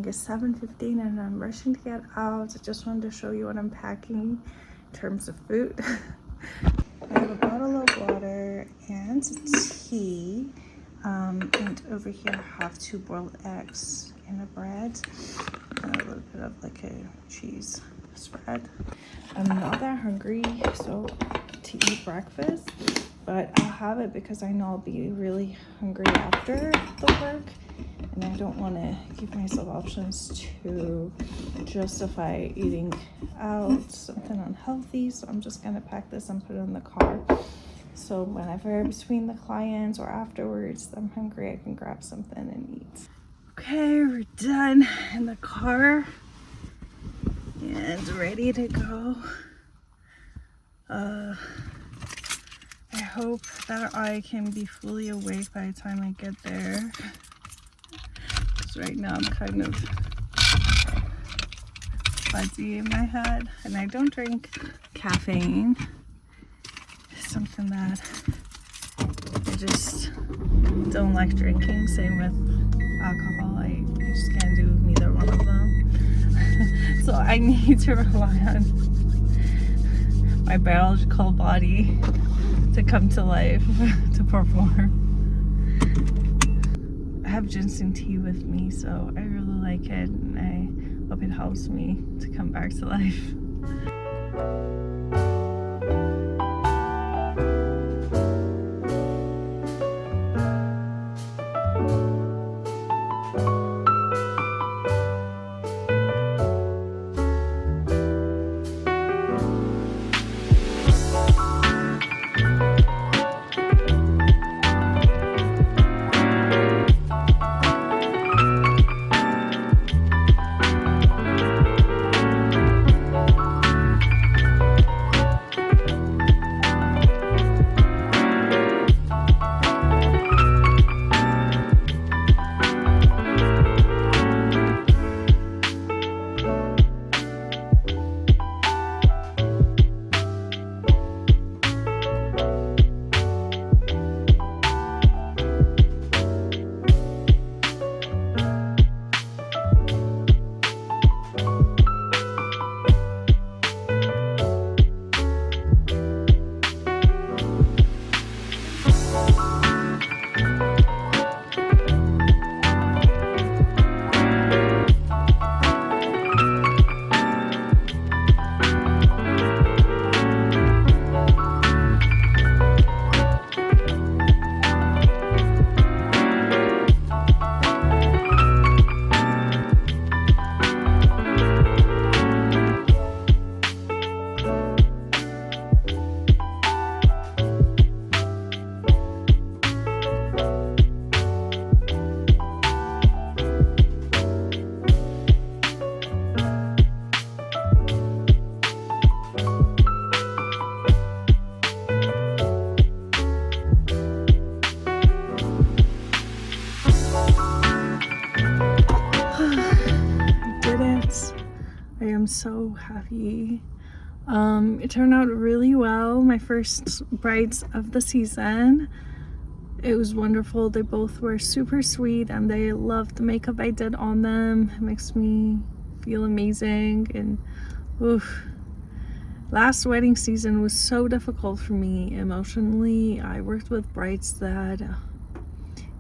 is 7:15 and I'm rushing to get out. I just wanted to show you what I'm packing in terms of food. I have a bottle of water and tea, and over here I have 2 boiled eggs and a bread and a little bit of like a cheese spread. I'm not that hungry to eat breakfast, but I'll have it because I know I'll be really hungry after the work, and I don't want to give myself options to justify eating out something unhealthy. So I'm just gonna pack this and put it in the car, so whenever between the clients or afterwards I'm hungry, I can grab something and eat. Okay, we're done in the car and ready to go. I hope that I can be fully awake by the time I get there, because right now I'm kind of fuzzy in my head, and I don't drink caffeine. It's something that I just don't like drinking. Same with alcohol. I just can't do neither one of them. So I need to rely on my biological body to come to life, to perform. I have ginseng tea with me, so I really like it, and I hope it helps me to come back to life. I am so happy. It turned out really well. My first brides of the season. It was wonderful. They both were super sweet and they loved the makeup I did on them. It makes me feel amazing. And oof, last wedding season was so difficult for me emotionally. I worked with brides that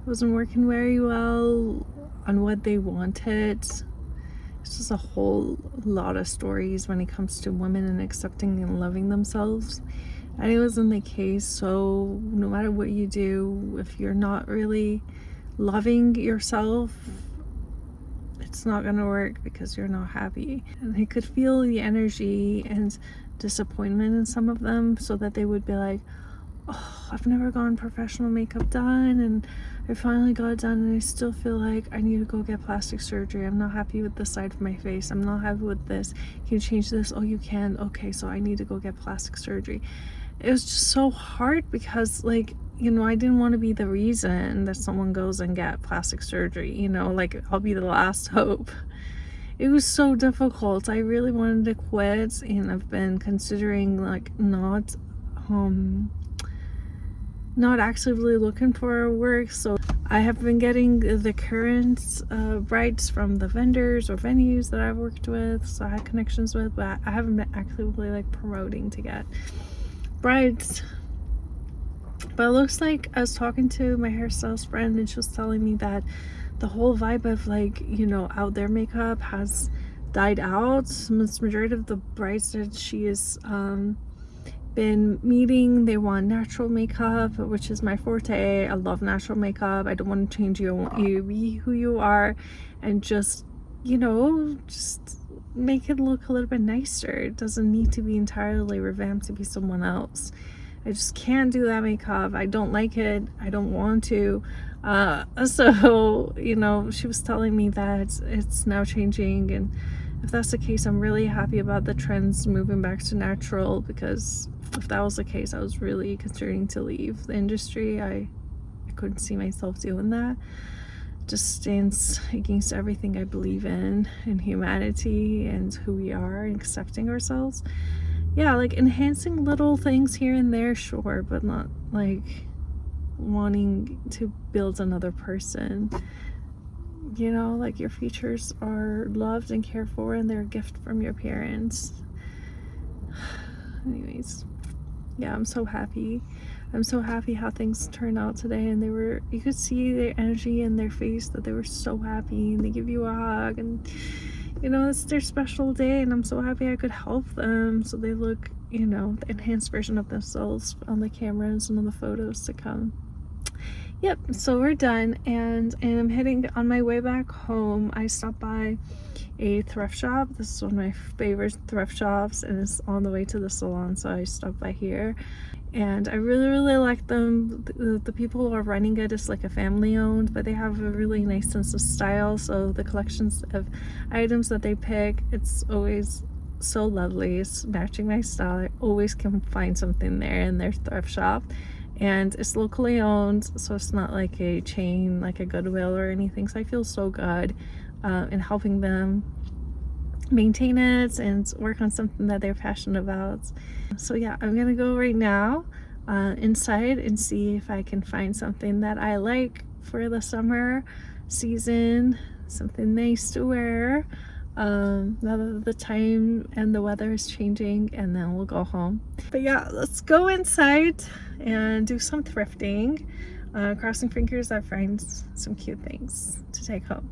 wasn't working very well on what they wanted. It's just a whole lot of stories when it comes to women and accepting and loving themselves, and it wasn't the case. So no matter what you do, if you're not really loving yourself, it's not gonna work because you're not happy. And I could feel the energy and disappointment in some of them, so that they would be like, oh, I've never gotten professional makeup done, and I finally got it done, and I still feel like I need to go get plastic surgery. I'm not happy with this side of my face. I'm not happy with this. Can you change this? Oh, you can. Okay, so I need to go get plastic surgery. It was just so hard because, like, you know, I didn't want to be the reason that someone goes and get plastic surgery, you know, like I'll be the last hope. It was so difficult. I really wanted to quit, and I've been considering like not actively looking for work. So I have been getting the current brides from the vendors or venues that I've worked with, so I had connections with, but I haven't been actively like promoting to get brides. But it looks like I was talking to my hairstylist friend, and she was telling me that the whole vibe of like, you know, out there makeup has died out. The majority of the brides that she has been meeting, they want natural makeup, which is my forte. I love natural makeup. I don't want to change you. I want you to be who you are, and just, you know, just make it look a little bit nicer. It doesn't need to be entirely revamped to be someone else. I just can't do that makeup. I don't like it. I don't want to. So, you know, she was telling me that it's now changing, and if that's the case, I'm really happy about the trends moving back to natural, because if that was the case, I was really considering to leave the industry. I couldn't see myself doing that. Just stands against everything I believe in humanity and who we are and accepting ourselves. Yeah, like enhancing little things here and there, sure, but not like wanting to build another person. You know, like your features are loved and cared for, and they're a gift from your parents. Anyways, yeah, I'm so happy. I'm so happy how things turned out today, and you could see their energy in their face, that they were so happy, and they give you a hug, and you know, it's their special day, and I'm so happy I could help them so they look, you know, the enhanced version of themselves on the cameras and on the photos to come. Yep, so we're done, and I'm heading on my way back home. I stopped by a thrift shop. This is one of my favorite thrift shops, and it's on the way to the salon, so I stopped by here. And I really like them. The people who are running it is like a family owned, but they have a really nice sense of style. So the collections of items that they pick, it's always so lovely. It's matching my style. I always can find something there in their thrift shop, and it's locally owned, so it's not like a chain like a Goodwill or anything. So I feel so good in helping them maintain it and work on something that they're passionate about. So yeah, I'm gonna go right now inside and see if I can find something that I like for the summer season, something nice to wear now that the time and the weather is changing, and then we'll go home. But yeah, let's go inside and do some thrifting, crossing fingers I find some cute things to take home.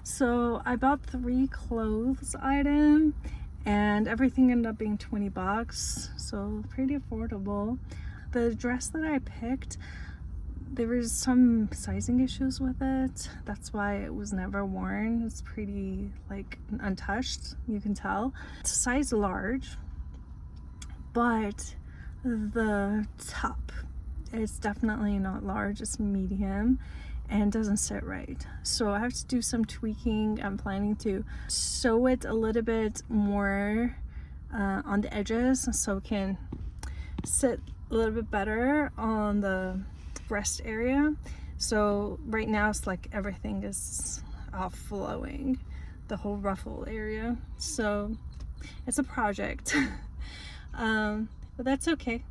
So I bought 3 clothes items, and everything ended up being 20 bucks, so pretty affordable. The dress that I picked, there was some sizing issues with it. That's why it was never worn. It's pretty like untouched, you can tell. It's a size large, but the top is definitely not large, it's medium, and doesn't sit right. So I have to do some tweaking. I'm planning to sew it a little bit more on the edges so it can sit a little bit better on the breast area. So right now it's like everything is out flowing, the whole ruffle area. So it's a project. But that's okay.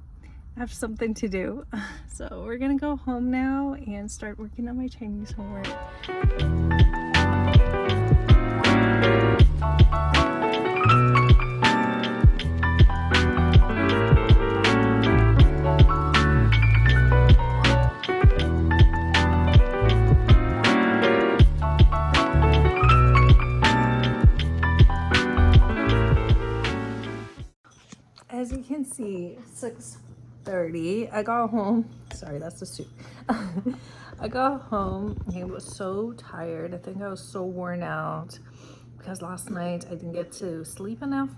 I have something to do. So we're gonna go home now and start working on my Chinese homework. As you can see, 6:30. I got home. Sorry, that's the soup. I got home and I was so tired. I think I was so worn out because last night I didn't get to sleep enough.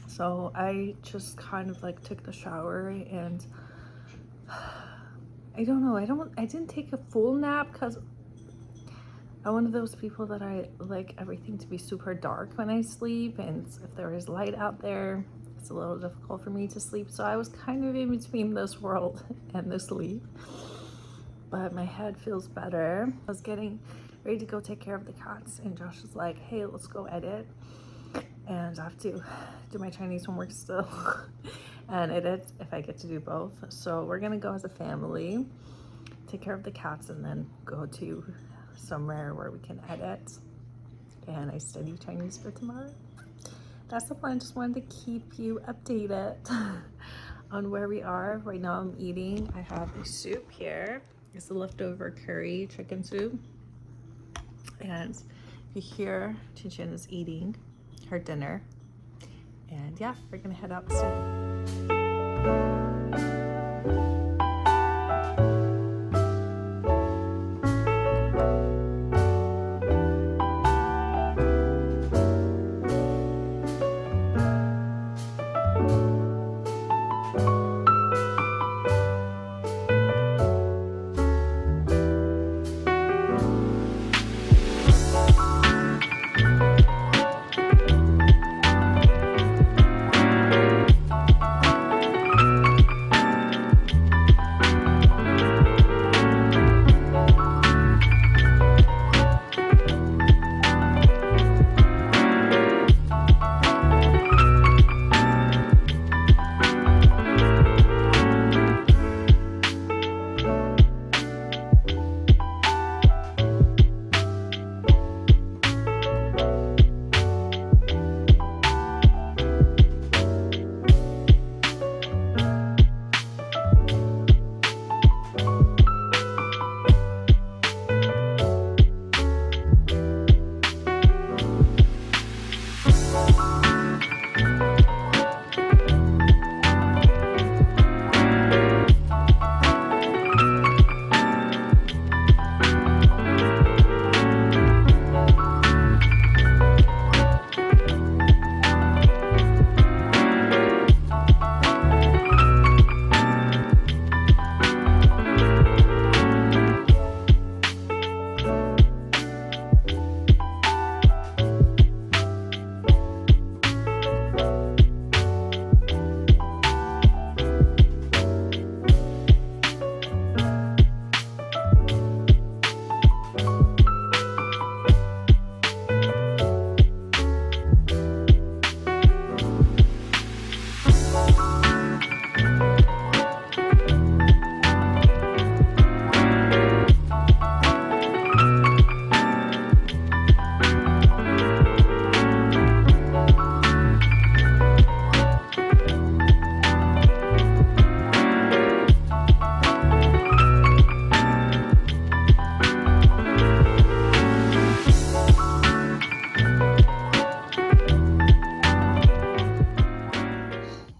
So I just kind of like took the shower, and I don't know. I didn't take a full nap because I'm one of those people that I like everything to be super dark when I sleep, and if there is light out there, it's a little difficult for me to sleep. So I was kind of in between this world and this sleep, but my head feels better. I was getting ready to go take care of the cats, and Josh is like, hey, let's go edit. And I have to do my Chinese homework still and edit if I get to do both. So we're gonna go as a family, take care of the cats, and then go to somewhere where we can edit. And I study Chinese for tomorrow. That's the plan. Just wanted to keep you updated on where we are. Right now I'm eating. I have a soup here. It's a leftover curry chicken soup. And you hear Chin is eating her dinner. And yeah, we're gonna head out soon.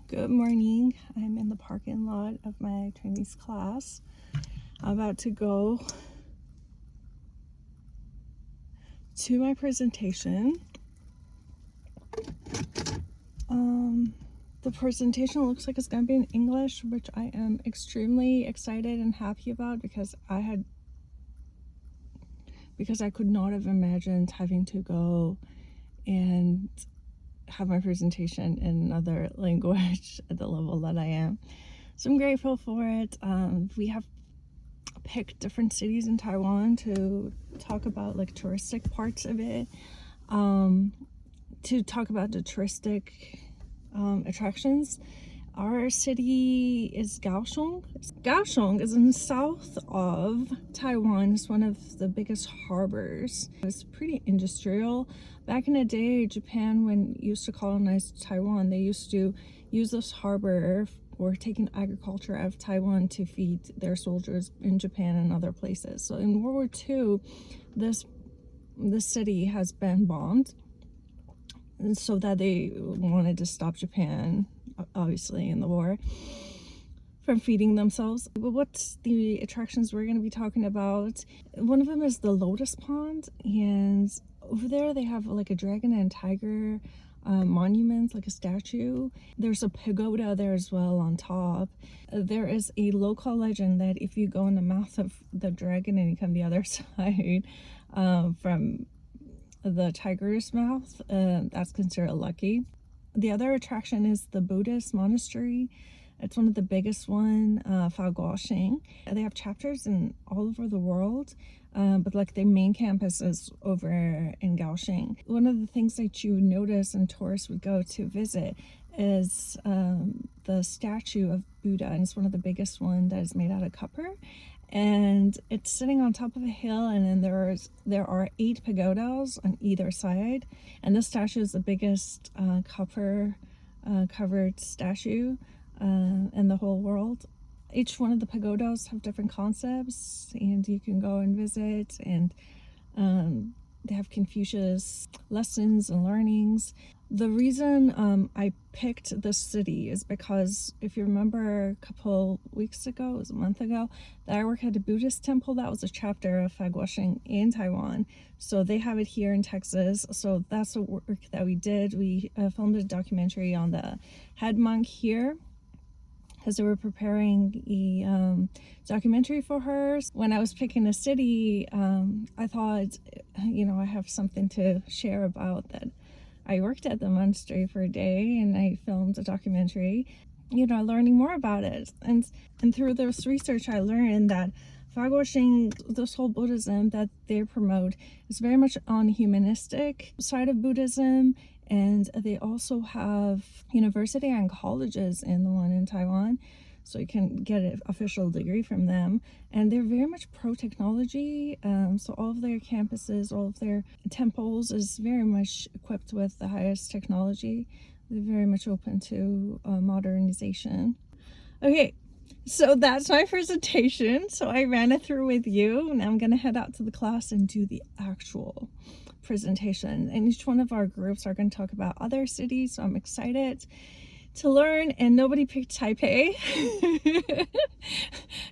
Good morning. I'm in the parking lot of my Chinese class. I'm about to go to my presentation. The presentation looks like it's going to be in English, which I am extremely excited and happy about because I could not have imagined having to go and have my presentation in another language at the level that I am. So I'm grateful for it. We have picked different cities in Taiwan to talk about like touristic parts of it, to talk about the touristic attractions. Our city is Kaohsiung. Kaohsiung is in the south of Taiwan. It's one of the biggest harbors. It's pretty industrial. Back in the day, Japan, when it used to colonize Taiwan, they used to use this harbor for taking agriculture out of Taiwan to feed their soldiers in Japan and other places. So in World War II, this city has been bombed, and so that they wanted to stop Japan, obviously, in the war, from feeding themselves. But what's the attractions we're going to be talking about? One of them is the Lotus Pond, and over there they have like a dragon and tiger monument, like a statue. There's a pagoda there as well on top. There is a local legend that if you go in the mouth of the dragon and you come the other side from the tiger's mouth, that's considered lucky. The other attraction is the Buddhist monastery It's one of the biggest one, Faoguoxing. They have chapters in all over the world, but like the main campus is over in Kaohsiung. One of the things that you notice and tourists would go to visit is the statue of Buddha, and it's one of the biggest one that is made out of copper. And it's sitting on top of a hill, and then there are 8 pagodas on either side, and this statue is the biggest copper covered statue in the whole world. Each one of the pagodas have different concepts, and you can go and visit, and they have Confucius lessons and learnings. The reason I picked this city is because if you remember a couple weeks ago, it was a month ago, that I work at a Buddhist temple. That was a chapter of Faoguoxing in Taiwan. So they have it here in Texas. So that's the work that we did. We filmed a documentary on the head monk here, because they were preparing a documentary for her. When I was picking a city, I thought, I have something to share about that. I worked at the monastery for a day, and I filmed a documentary, learning more about it. And through this research, I learned that Faoguoxing, this whole Buddhism that they promote, is very much on the humanistic side of Buddhism. And they also have university and colleges in the one in Taiwan, so you can get an official degree from them. And they're very much pro-technology, so all of their campuses, all of their temples is very much equipped with the highest technology. They're very much open to modernization. Okay, so that's my presentation. So I ran it through with you. Now I'm gonna head out to the class and do the actual presentation, and each one of our groups are going to talk about other cities, so I'm excited to learn. And nobody picked Taipei. I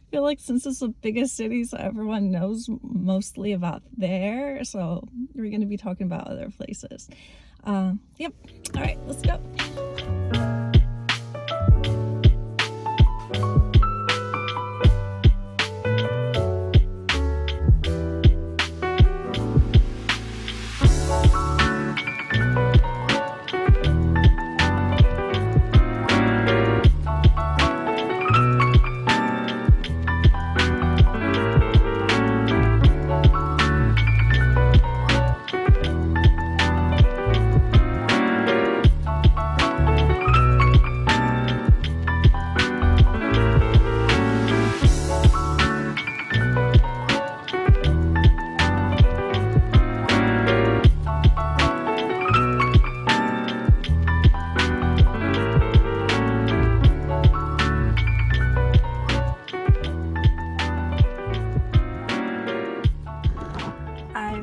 feel like since it's the biggest city, so everyone knows mostly about there, so we're going to be talking about other places. Yep. All right, let's go.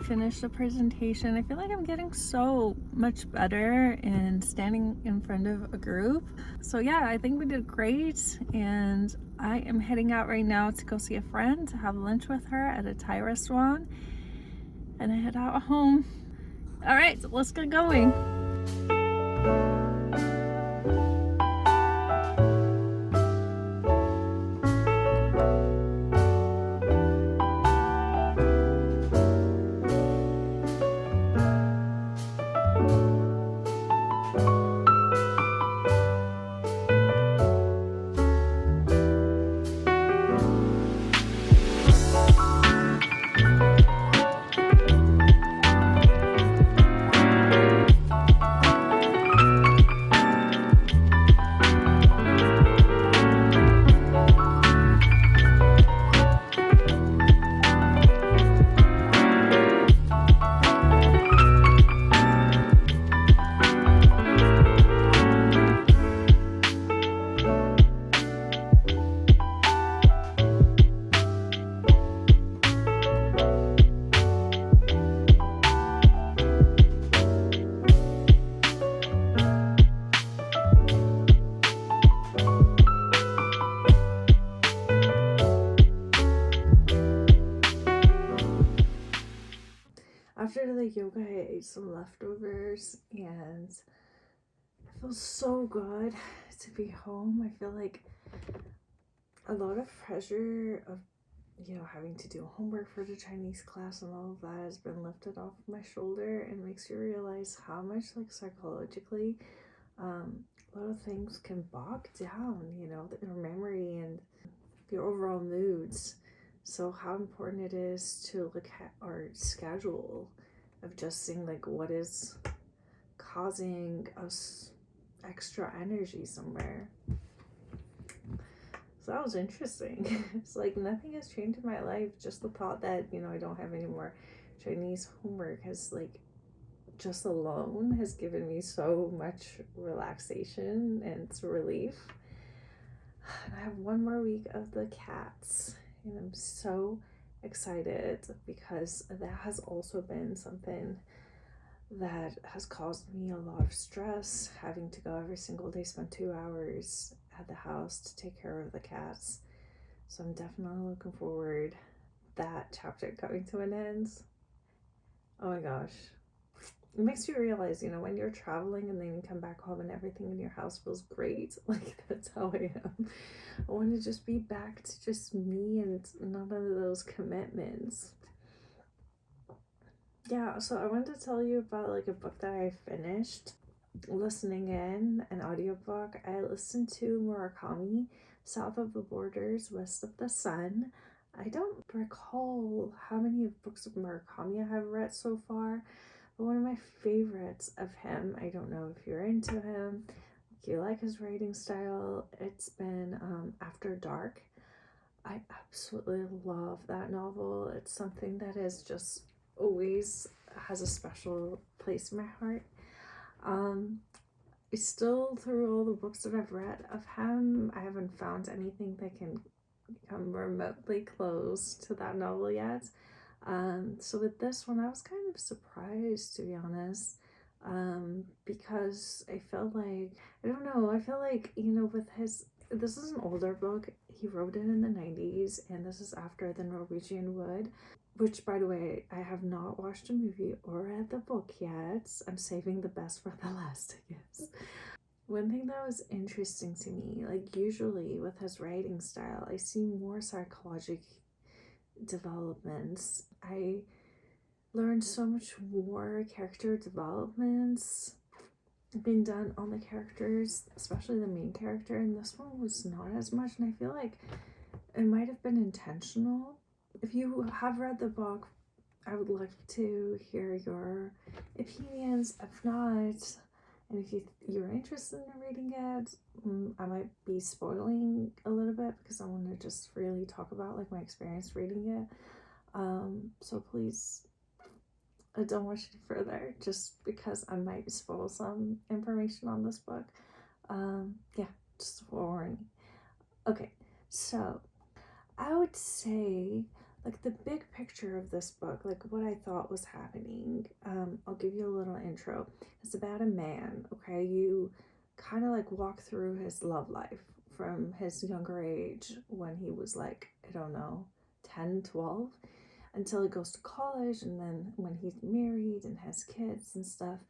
Finished the presentation. I feel like I'm getting so much better in standing in front of a group. So yeah, I think we did great, and I am heading out right now to go see a friend, to have lunch with her at a Thai restaurant, and I head out home. All right, so let's get going. After the yoga, I ate some leftovers, and it feels so good to be home. I feel like a lot of pressure of, having to do homework for the Chinese class and all of that has been lifted off of my shoulder, and makes you realize how much, like, psychologically a lot of things can bog down, your memory and your overall moods. So how important it is to look at our schedule, of just seeing like what is causing us extra energy somewhere. So that was interesting. It's like nothing has changed in my life. Just the thought that, I don't have any more Chinese homework has like just alone has given me so much relaxation and relief. And I have one more week of the cats, and I'm so excited because that has also been something that has caused me a lot of stress, having to go every single day, spend 2 hours at the house to take care of the cats. So I'm definitely looking forward that chapter coming to an end. Oh my gosh. It makes you realize, when you're traveling and then you come back home and everything in your house feels great. Like, that's how I am. I want to just be back to just me and none of those commitments. Yeah, so I wanted to tell you about like a book that I finished listening in, an audiobook. I listened to Murakami, South of the Borders, West of the Sun. I don't recall how many books of Murakami I have read so far, but one of my favorites of him, I don't know if you're into him, if you like his writing style, it's been After Dark. I absolutely love that novel. It's something that is just always has a special place in my heart. Still, through all the books that I've read of him, I haven't found anything that can come remotely close to that novel yet. So with this one, I was kind of surprised, to be honest, because I felt like, I don't know, I feel like, with this is an older book. He wrote it in the 90s, and this is after The Norwegian Wood, which, by the way, I have not watched a movie or read the book yet. I'm saving the best for the last, I guess. One thing that was interesting to me, like usually with his writing style, I see more psychological developments. I learned so much more character developments being done on the characters, especially the main character, and this one was not as much, and I feel like it might have been intentional. If you have read the book, I would like to hear your opinions. If not, and if you're interested in reading it, I might be spoiling a little bit because I want to just really talk about like my experience reading it. So please don't watch it further, just because I might spoil some information on this book. Yeah, just a forewarning. Okay, so I would say like the big picture of this book, like what I thought was happening. I'll give you a little intro. It's about a man, okay? You kind of like walk through his love life from his younger age when he was like, I don't know, 10, 12, until he goes to college, and then when he's married and has kids and stuff.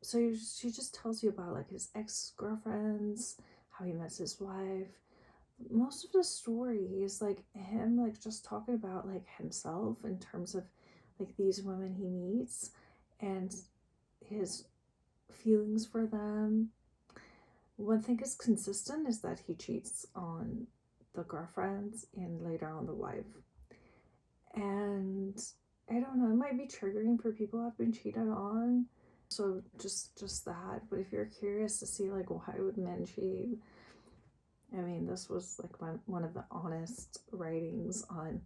So she just tells you about like his ex-girlfriends, how he met his wife. Most of the story is like him like just talking about like himself in terms of like these women he meets and his feelings for them. One thing is consistent is that he cheats on the girlfriends and later on the wife. And I don't know, it might be triggering for people who have been cheated on. So just that. But if you're curious to see like why would men cheat, I mean, this was like one of the honest writings on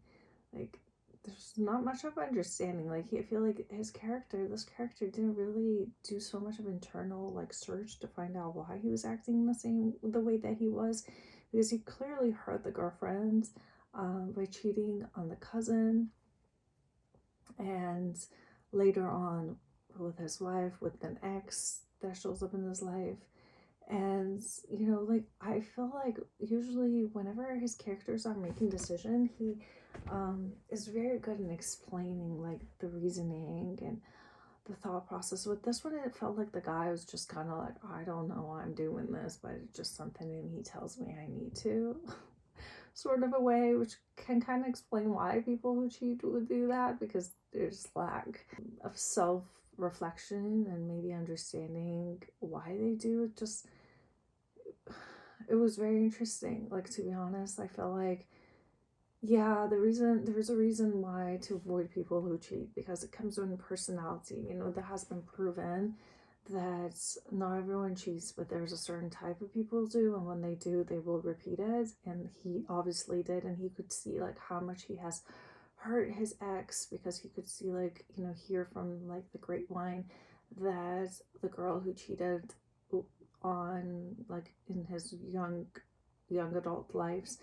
like there's not much of understanding. Like I feel like this character didn't really do so much of internal like search to find out why he was acting the way that he was, because he clearly hurt the girlfriend by cheating on the cousin, and later on with his wife, with an ex that shows up in his life. And like I feel like usually whenever his characters are making decision, he is very good in explaining like the reasoning and the thought process. With this one, it felt like the guy was just kind of like, I don't know why I'm doing this, but it's just something and he tells me I need to. Sort of a way, which can kind of explain why people who cheat would do that, because there's lack of self reflection and maybe understanding why they do it. Just, it was very interesting. Like, to be honest, I feel like, yeah, there's a reason why to avoid people who cheat, because it comes with personality. You know, that has been proven that not everyone cheats, but there's a certain type of people do, and when they do, they will repeat it. And he obviously did, and he could see like how much he has hurt his ex, because he could see, like, you know, hear from like the grapevine that the girl who cheated on, like, in his young adult lives,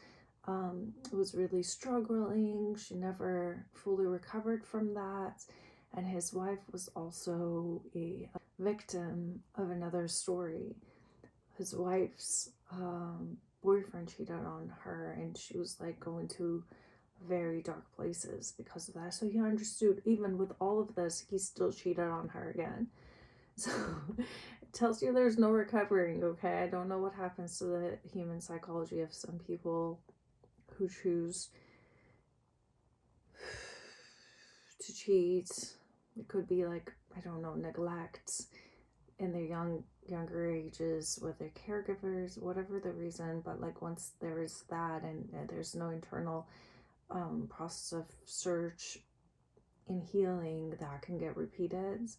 was really struggling. She never fully recovered from that, and his wife was also a victim of another story. His wife's boyfriend cheated on her, and she was like going to very dark places because of that. So he understood, even with all of this, he still cheated on her again. So it tells you there's no recovering, okay? I don't know what happens to the human psychology of some people who choose to cheat. It could be like, I don't know, neglect in their younger ages with their caregivers, whatever the reason. But like, once there is that, and there's no internal process of search and healing, that can get repeated.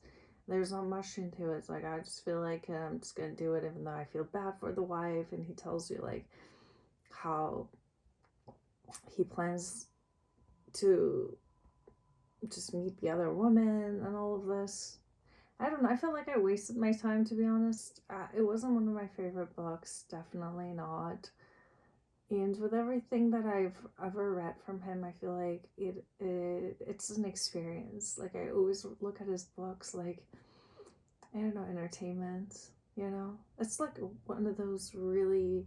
There's not much into it. It's like, I just feel like I'm just gonna do it even though I feel bad for the wife. And he tells you like how he plans to just meet the other woman and all of this. I don't know. I felt like I wasted my time, to be honest. It wasn't one of my favorite books. Definitely not. And with everything that I've ever read from him, I feel like it's an experience. Like, I always look at his books like, I don't know, entertainment, you know? It's like one of those really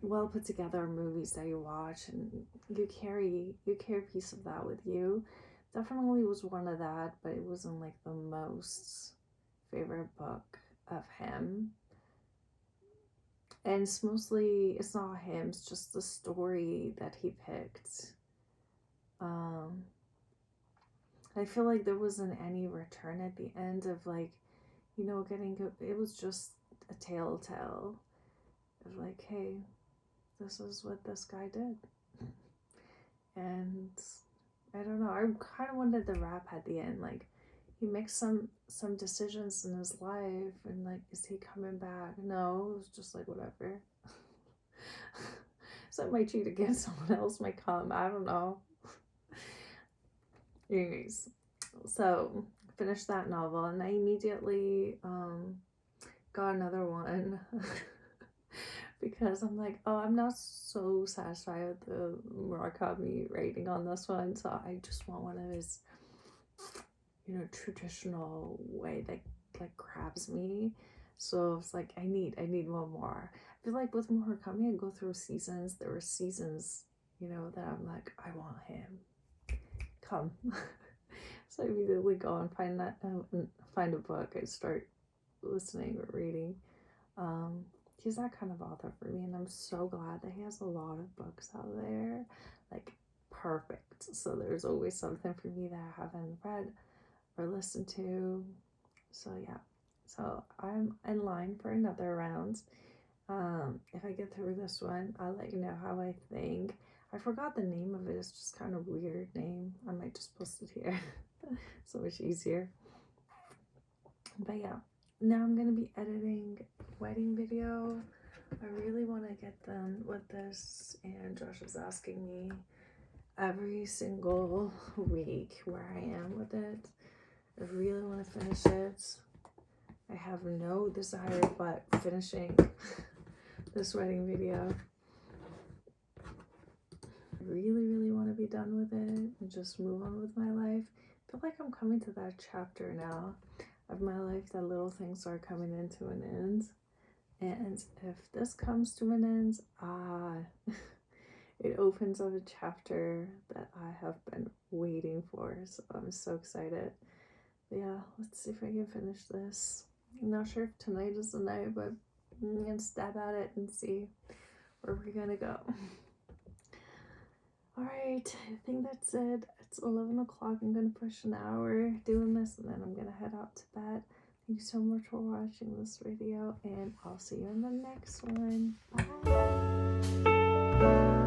well put together movies that you watch, and you carry a piece of that with you. Definitely was one of that, but it wasn't like the most favorite book of him. And it's mostly, it's not him, it's just the story that he picked. I feel like there wasn't any return at the end of, like, you know, it was just a tale of like, hey, this is what this guy did. And I don't know, I kind of wanted the wrap at the end. Like, he makes some decisions in his life, and like, is he coming back? No, it was just like, whatever. So I might cheat again, someone else might come, I don't know. Anyways, so finished that novel, and I immediately got another one. Because I'm like, oh, I'm not so satisfied with the Murakami rating on this one, so I just want one of his, you know, traditional way that like grabs me. So it's like, I need one more. I feel like with Murakami, I go through seasons. There were seasons, you know, that I'm like, I want him. Come. So I immediately go and find a book. I start listening or reading. He's that kind of author for me, and I'm so glad that he has a lot of books out there, like, perfect. So there's always something for me that I haven't read or listened to. So yeah, so I'm in line for another round. If I get through this one, I'll let you know how I think. I forgot the name of it. It's just kind of weird name. I might just post it here. So much easier. But yeah, now I'm gonna be editing wedding video. I really want to get done with this, and Josh is asking me every single week where I am with it. I really want to finish it. I have no desire but finishing this wedding video. I really want to be done with it and just move on with my life. I feel like I'm coming to that chapter now of my life that little things are coming into an end. And if this comes to an end, it opens up a chapter that I have been waiting for. So I'm so excited. But yeah, let's see if I can finish this. I'm not sure if tonight is the night, but I'm gonna stab at it and see where we're gonna go. Alright, I think that's it. It's 11 o'clock. I'm gonna push an hour doing this and then I'm gonna head out to bed. Thank you so much for watching this video and I'll see you in the next one. Bye!